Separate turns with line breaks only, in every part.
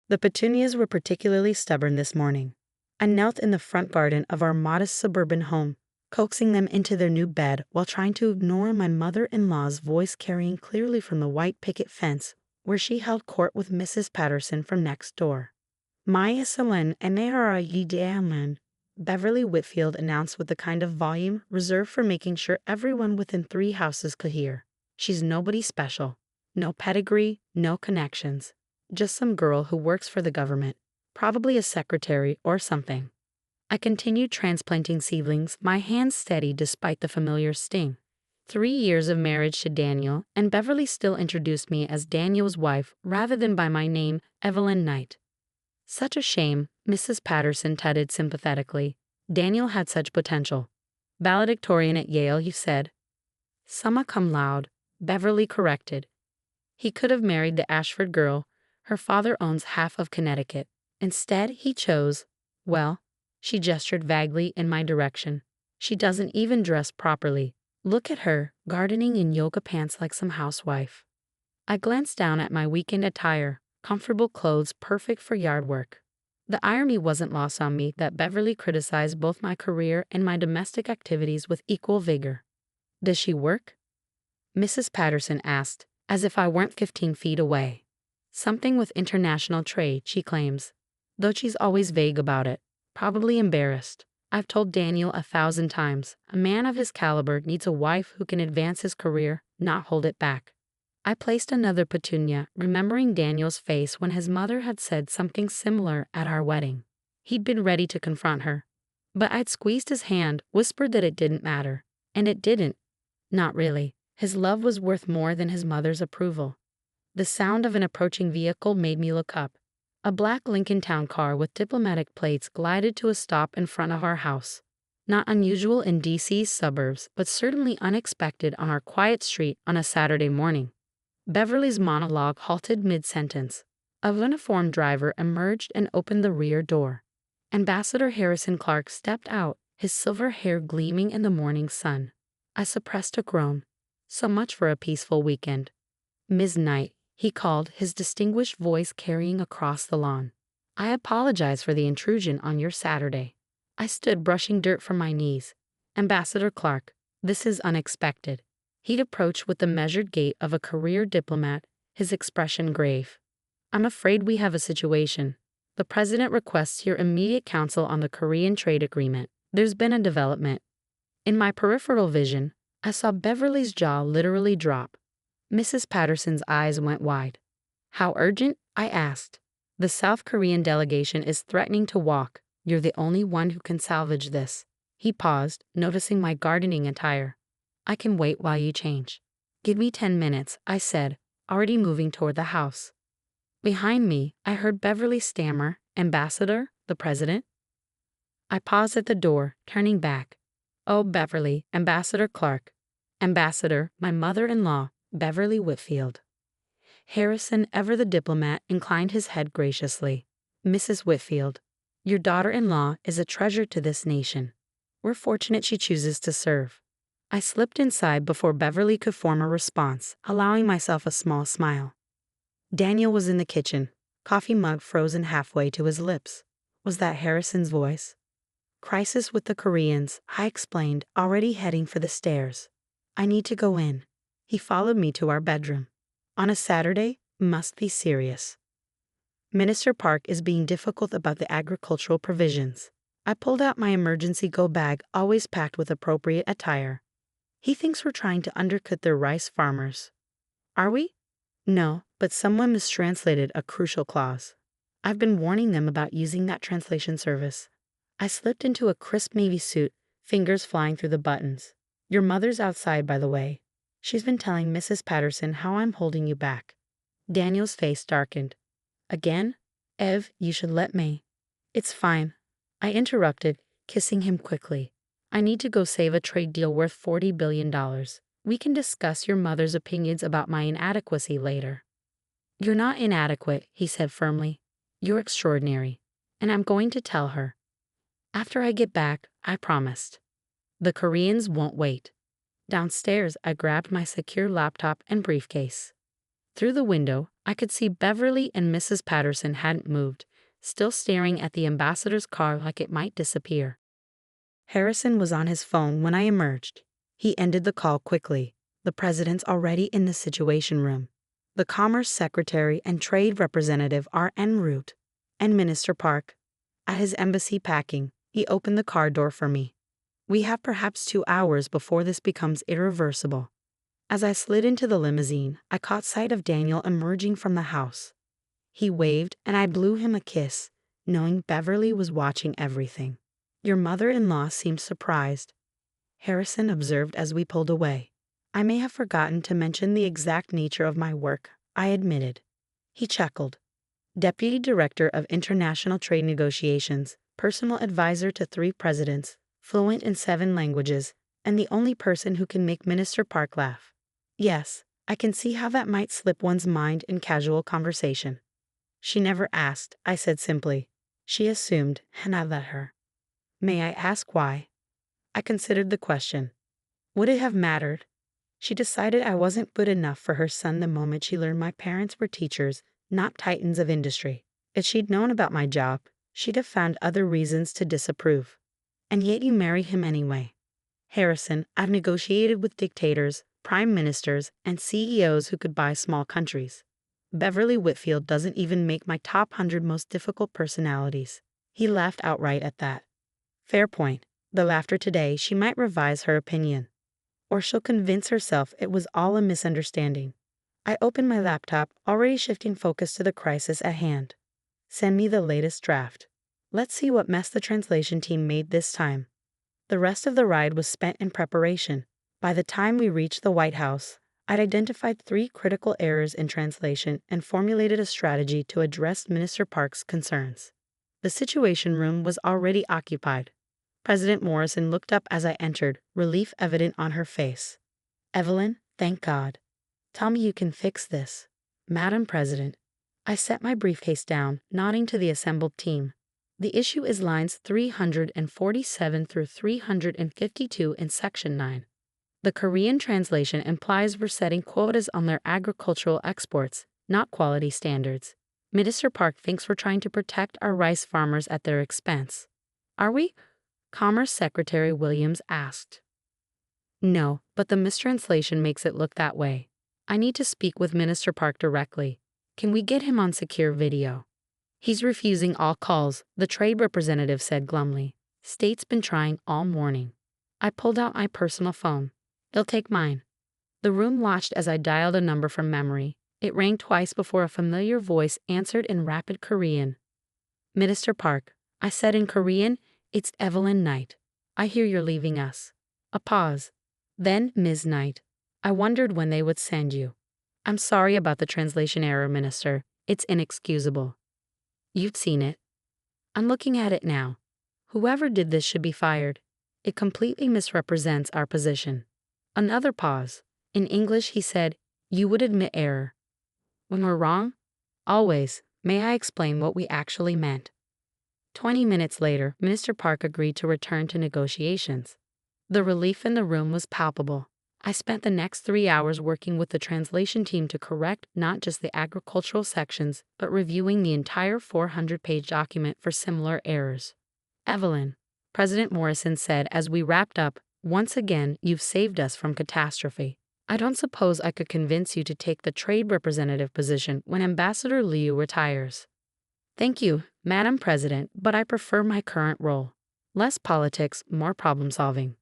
The petunias were particularly stubborn this morning. I knelt in the front garden of our modest suburban home, coaxing them into their new bed while trying to ignore my mother-in-law's voice carrying clearly from the white picket fence where she held court with Mrs. Patterson from next door. Maya Salen Enehara Yideaman, Beverly Whitfield announced with the kind of volume reserved for making sure everyone within 3 houses could hear. She's nobody special. No pedigree, no connections. Just some girl who works for the government, probably a secretary or something. I continued transplanting seedlings, my hands steady despite the familiar sting. 3 years of marriage to Daniel, and Beverly still introduced me as Daniel's wife rather than by my name, Evelyn Knight. Such a shame, Mrs. Patterson tutted sympathetically. Daniel had such potential. Valedictorian at Yale, you said. Summa cum laude, Beverly corrected. He could have married the Ashford girl. Her father owns half of Connecticut. Instead, he chose, well, she gestured vaguely in my direction. She doesn't even dress properly. Look at her, gardening in yoga pants like some housewife. I glanced down at my weekend attire, comfortable clothes perfect for yard work. The irony wasn't lost on me that Beverly criticized both my career and my domestic activities with equal vigor. Does she work? Mrs. Patterson asked, as if I weren't 15 feet away. Something with international trade, she claims, though she's always vague about it, probably embarrassed. I've told Daniel 1,000 times, a man of his caliber needs a wife who can advance his career, not hold it back. I placed another petunia, remembering Daniel's face when his mother had said something similar at our wedding. He'd been ready to confront her. But I'd squeezed his hand, whispered that it didn't matter. And it didn't. Not really. His love was worth more than his mother's approval. The sound of an approaching vehicle made me look up. A black Lincoln Town car with diplomatic plates glided to a stop in front of our house. Not unusual in D.C.'s suburbs, but certainly unexpected on our quiet street on a Saturday morning. Beverly's monologue halted mid-sentence. A uniformed driver emerged and opened the rear door. Ambassador Harrison Clark stepped out, his silver hair gleaming in the morning sun. I suppressed a groan. So much for a peaceful weekend. Ms. Knight, he called, his distinguished voice carrying across the lawn. I apologize for the intrusion on your Saturday. I stood brushing dirt from my knees. Ambassador Clark, this is unexpected. He'd approached with the measured gait of a career diplomat, his expression grave. I'm afraid we have a situation. The president requests your immediate counsel on the Korean trade agreement. There's been a development. In my peripheral vision, I saw Beverly's jaw literally drop. Mrs. Patterson's eyes went wide. How urgent? I asked. The South Korean delegation is threatening to walk. You're the only one who can salvage this. He paused, noticing my gardening attire. I can wait while you change. Give me 10 minutes, I said, already moving toward the house. Behind me, I heard Beverly stammer, Ambassador, the president? I paused at the door, turning back. Oh, Beverly, Ambassador Clark. Ambassador, my mother-in-law, Beverly Whitfield. Harrison, ever the diplomat, inclined his head graciously. Mrs. Whitfield, your daughter-in-law is a treasure to this nation. We're fortunate she chooses to serve. I slipped inside before Beverly could form a response, allowing myself a small smile. Daniel was in the kitchen, coffee mug frozen halfway to his lips. Was that Harrison's voice? Crisis with the Koreans, I explained, already heading for the stairs. I need to go in. He followed me to our bedroom. On a Saturday, must be serious. Minister Park is being difficult about the agricultural provisions. I pulled out my emergency go bag, always packed with appropriate attire. He thinks we're trying to undercut their rice farmers. Are we? No, but someone mistranslated a crucial clause. I've been warning them about using that translation service. I slipped into a crisp navy suit, fingers flying through the buttons. Your mother's outside, by the way. She's been telling Mrs. Patterson how I'm holding you back. Daniel's face darkened. Again? Ev, you should let me. It's fine. I interrupted, kissing him quickly. I need to go save a trade deal worth $40 billion. We can discuss your mother's opinions about my inadequacy later. You're not inadequate, he said firmly. You're extraordinary. And I'm going to tell her. After I get back, I promised. The Koreans won't wait. Downstairs, I grabbed my secure laptop and briefcase. Through the window, I could see Beverly and Mrs. Patterson hadn't moved, still staring at the ambassador's car like it might disappear. Harrison was on his phone when I emerged. He ended the call quickly. The president's already in the Situation Room. The Commerce Secretary and Trade Representative are en route. And Minister Park, at his embassy packing, he opened the car door for me. We have perhaps 2 hours before this becomes irreversible. As I slid into the limousine, I caught sight of Daniel emerging from the house. He waved and I blew him a kiss, knowing Beverly was watching everything. Your mother-in-law seemed surprised, Harrison observed as we pulled away. I may have forgotten to mention the exact nature of my work, I admitted. He chuckled. Deputy Director of International Trade Negotiations, personal advisor to 3 presidents, fluent in 7 languages, and the only person who can make Minister Park laugh. Yes, I can see how that might slip one's mind in casual conversation. She never asked, I said simply. She assumed, and I let her. May I ask why? I considered the question. Would it have mattered? She decided I wasn't good enough for her son the moment she learned my parents were teachers, not titans of industry. If she'd known about my job, she'd have found other reasons to disapprove. And yet you marry him anyway. Harrison, I've negotiated with dictators, prime ministers, and CEOs who could buy small countries. Beverly Whitfield doesn't even make my top 100 most difficult personalities. He laughed outright at that. Fair point. Though after today she might revise her opinion. Or she'll convince herself it was all a misunderstanding. I opened my laptop, already shifting focus to the crisis at hand. Send me the latest draft. Let's see what mess the translation team made this time. The rest of the ride was spent in preparation. By the time we reached the White House, I'd identified 3 critical errors in translation and formulated a strategy to address Minister Park's concerns. The Situation Room was already occupied. President Morrison looked up as I entered, relief evident on her face. Evelyn, thank God. Tell me you can fix this. Madam President. I set my briefcase down, nodding to the assembled team. The issue is lines 347 through 352 in Section 9. The Korean translation implies we're setting quotas on their agricultural exports, not quality standards. Minister Park thinks we're trying to protect our rice farmers at their expense. Are we? Commerce Secretary Williams asked. No, but the mistranslation makes it look that way. I need to speak with Minister Park directly. Can we get him on secure video? He's refusing all calls, the trade representative said glumly. State's been trying all morning. I pulled out my personal phone. He'll take mine. The room watched as I dialed a number from memory. It rang twice before a familiar voice answered in rapid Korean. Minister Park, I said in Korean, it's Evelyn Knight. I hear you're leaving us. A pause. Then, Ms. Knight. I wondered when they would send you. I'm sorry about the translation error, Minister. It's inexcusable. You've seen it. I'm looking at it now. Whoever did this should be fired. It completely misrepresents our position. Another pause. In English, he said, you would admit error. When we're wrong? Always. May I explain what we actually meant? 20 minutes later, Minister Park agreed to return to negotiations. The relief in the room was palpable. I spent the next 3 hours working with the translation team to correct not just the agricultural sections, but reviewing the entire 400-page document for similar errors. Evelyn, President Morrison said as we wrapped up, once again, you've saved us from catastrophe. I don't suppose I could convince you to take the trade representative position when Ambassador Liu retires. Thank you, Madam President, but I prefer my current role. Less politics, more problem-solving.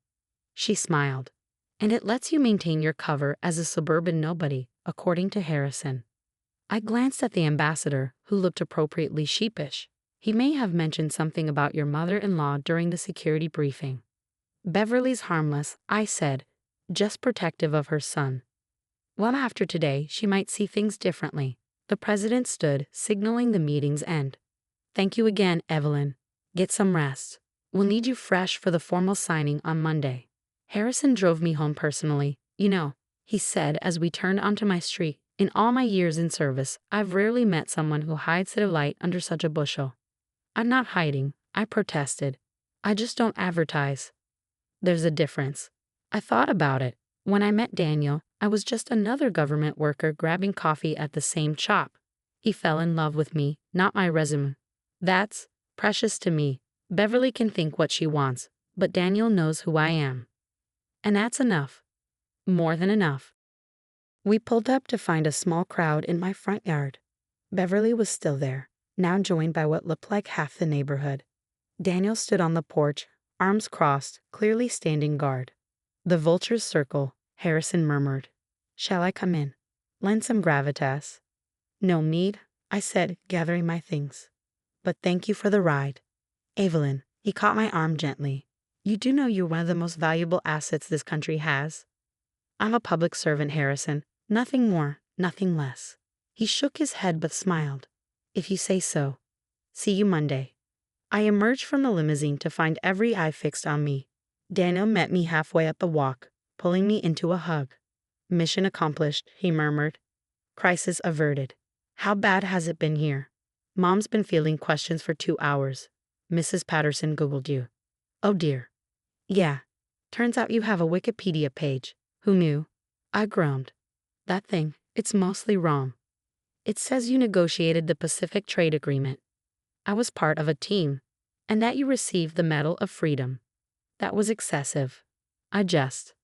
She smiled. And it lets you maintain your cover as a suburban nobody, according to Harrison. I glanced at the ambassador, who looked appropriately sheepish. He may have mentioned something about your mother-in-law during the security briefing. Beverly's harmless, I said, just protective of her son. Well, after today, she might see things differently. The president stood, signaling the meeting's end. Thank you again, Evelyn. Get some rest. We'll need you fresh for the formal signing on Monday. Harrison drove me home personally, you know, he said as we turned onto my street. In all my years in service, I've rarely met someone who hides their light under such a bushel. I'm not hiding, I protested. I just don't advertise. There's a difference. I thought about it. When I met Daniel, I was just another government worker grabbing coffee at the same shop. He fell in love with me, not my resume. That's precious to me. Beverly can think what she wants, but Daniel knows who I am. And that's enough. More than enough. We pulled up to find a small crowd in my front yard. Beverly was still there, now joined by what looked like half the neighborhood. Daniel stood on the porch, arms crossed, clearly standing guard. The vultures circle, Harrison murmured. Shall I come in? Lend some gravitas. No need, I said, gathering my things. But thank you for the ride. Evelyn, he caught my arm gently. You do know you're one of the most valuable assets this country has. I'm a public servant, Harrison. Nothing more, nothing less. He shook his head but smiled. If you say so. See you Monday. I emerged from the limousine to find every eye fixed on me. Daniel met me halfway up the walk, pulling me into a hug. Mission accomplished, he murmured. Crisis averted. How bad has it been here? Mom's been fielding questions for 2 hours. Mrs. Patterson Googled you. Oh dear. Yeah. Turns out you have a Wikipedia page. Who knew? I groaned. That thing, it's mostly wrong. It says you negotiated the Pacific Trade Agreement. I was part of a team, and that you received the Medal of Freedom. That was excessive. I jest.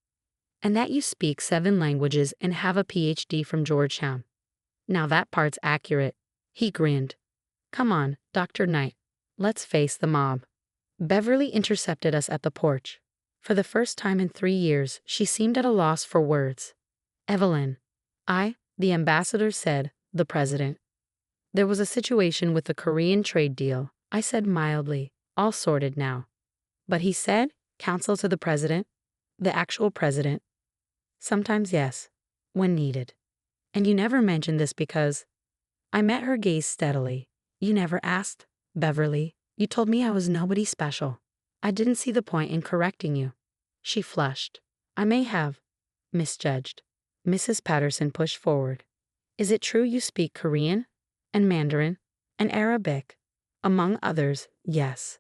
And that you speak 7 languages and have a PhD from Georgetown. Now that part's accurate. He grinned. Come on, Dr. Knight. Let's face the mob. Beverly intercepted us at the porch. For the first time in 3 years, she seemed at a loss for words. Evelyn. The ambassador said, the president. There was a situation with the Korean trade deal, I said mildly, all sorted now. But he said, counsel to the president, the actual president. Sometimes yes, when needed. And you never mentioned this because... I met her gaze steadily. You never asked, Beverly. You told me I was nobody special. I didn't see the point in correcting you. She flushed. I may have misjudged. Mrs. Patterson pushed forward. Is it true you speak Korean? And Mandarin? And Arabic? Among others, yes.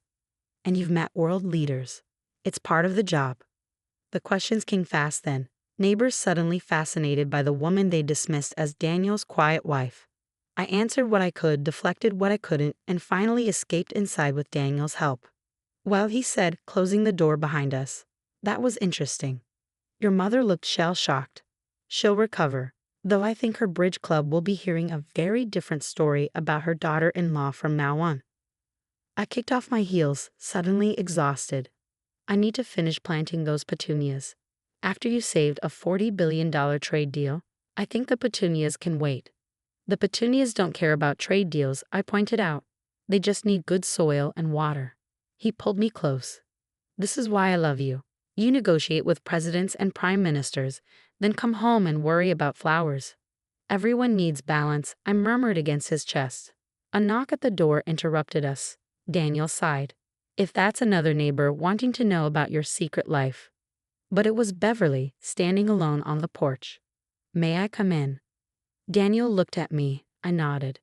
And you've met world leaders. It's part of the job. The questions came fast then. Neighbors suddenly fascinated by the woman they dismissed as Daniel's quiet wife. I answered what I could, deflected what I couldn't, and finally escaped inside with Daniel's help. Well, he said, closing the door behind us. That was interesting. Your mother looked shell-shocked. She'll recover, though I think her bridge club will be hearing a very different story about her daughter-in-law from now on. I kicked off my heels, suddenly exhausted. I need to finish planting those petunias. After you saved a $40 billion trade deal, I think the petunias can wait. The petunias don't care about trade deals, I pointed out. They just need good soil and water. He pulled me close. This is why I love you. You negotiate with presidents and prime ministers, then come home and worry about flowers. Everyone needs balance, I murmured against his chest. A knock at the door interrupted us. Daniel sighed. If that's another neighbor wanting to know about your secret life. But it was Beverly, standing alone on the porch. May I come in? Daniel looked at me. I nodded.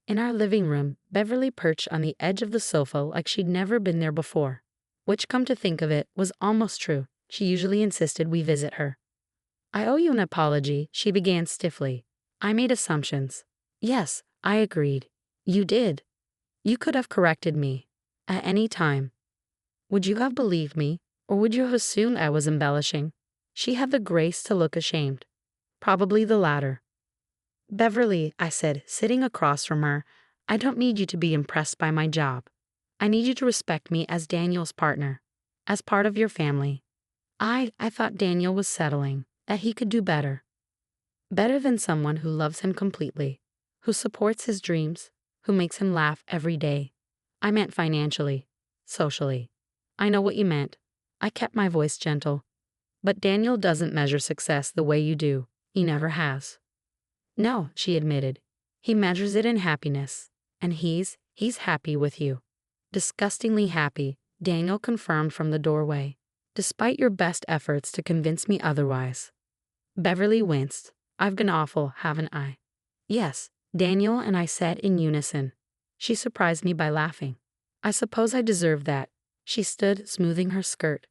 In our living room, Beverly perched on the edge of the sofa like she'd never been there before. Which, come to think of it, was almost true. She usually insisted we visit her. I owe you an apology, she began stiffly. I made assumptions. Yes, I agreed. You did. You could have corrected me. At any time. Would you have believed me, or would you have assumed I was embellishing? She had the grace to look ashamed. Probably the latter. Beverly, I said, sitting across from her, I don't need you to be impressed by my job. I need you to respect me as Daniel's partner, as part of your family. I thought Daniel was settling, that he could do better. Better than someone who loves him completely, who supports his dreams, who makes him laugh every day. I meant financially, socially. I know what you meant. I kept my voice gentle. But Daniel doesn't measure success the way you do. He never has. No, she admitted. He measures it in happiness. And he's happy with you. Disgustingly happy, Daniel confirmed from the doorway. Despite your best efforts to convince me otherwise. Beverly winced. I've been awful, haven't I? Yes, Daniel and I said in unison. She surprised me by laughing. I suppose I deserve that. She stood, smoothing her skirt.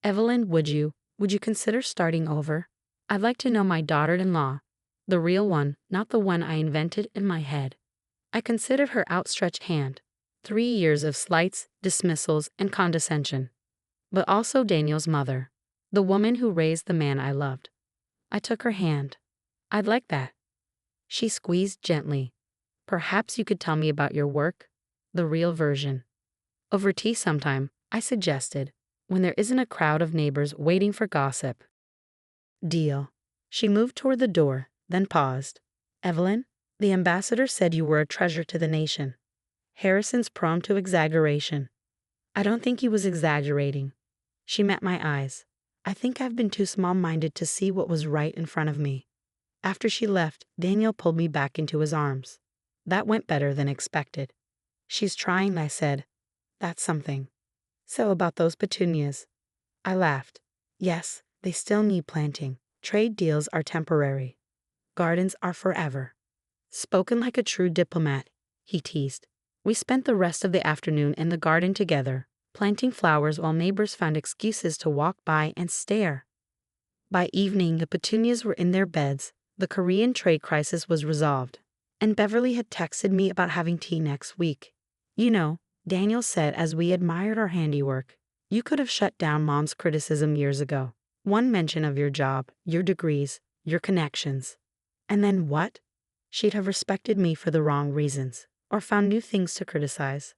Evelyn, would you consider starting over? I'd like to know my daughter-in-law, the real one, not the one I invented in my head. I considered her outstretched hand. 3 years of slights, dismissals, and condescension. But also Daniel's mother, the woman who raised the man I loved. I took her hand. I'd like that. She squeezed gently. Perhaps you could tell me about your work, the real version. Over tea sometime, I suggested, when there isn't a crowd of neighbors waiting for gossip. Deal. She moved toward the door, then paused. Evelyn, the ambassador said you were a treasure to the nation. Harrison's prone to exaggeration. I don't think he was exaggerating. She met my eyes. I think I've been too small-minded to see what was right in front of me. After she left, Daniel pulled me back into his arms. That went better than expected. She's trying, I said. That's something. So about those petunias. I laughed. Yes, they still need planting. Trade deals are temporary. Gardens are forever. Spoken like a true diplomat, he teased. We spent the rest of the afternoon in the garden together, planting flowers while neighbors found excuses to walk by and stare. By evening, the petunias were in their beds, the Korean trade crisis was resolved, and Beverly had texted me about having tea next week. You know, Daniel said as we admired our handiwork, you could have shut down Mom's criticism years ago. One mention of your job, your degrees, your connections. And then what? She'd have respected me for the wrong reasons, or found new things to criticize.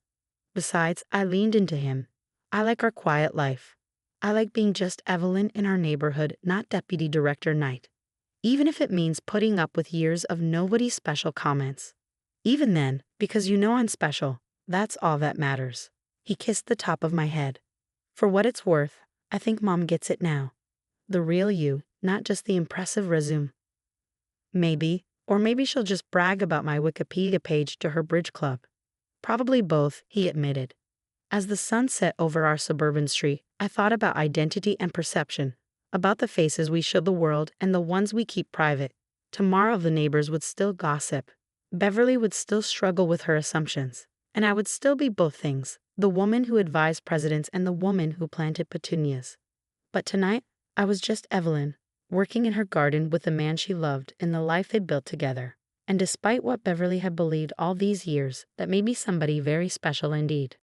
Besides, I leaned into him. I like our quiet life. I like being just Evelyn in our neighborhood, not Deputy Director Knight. Even if it means putting up with years of nobody's special comments. Even then, because you know I'm special, that's all that matters. He kissed the top of my head. For what it's worth, I think Mom gets it now. The real you, not just the impressive resume. Maybe, or maybe she'll just brag about my Wikipedia page to her bridge club. Probably both, he admitted. As the sun set over our suburban street, I thought about identity and perception, about the faces we show the world and the ones we keep private. Tomorrow the neighbors would still gossip. Beverly would still struggle with her assumptions. And I would still be both things, the woman who advised presidents and the woman who planted petunias. But tonight, I was just Evelyn, working in her garden with the man she loved in the life they'd built together. And despite what Beverly had believed all these years, that made me somebody very special indeed.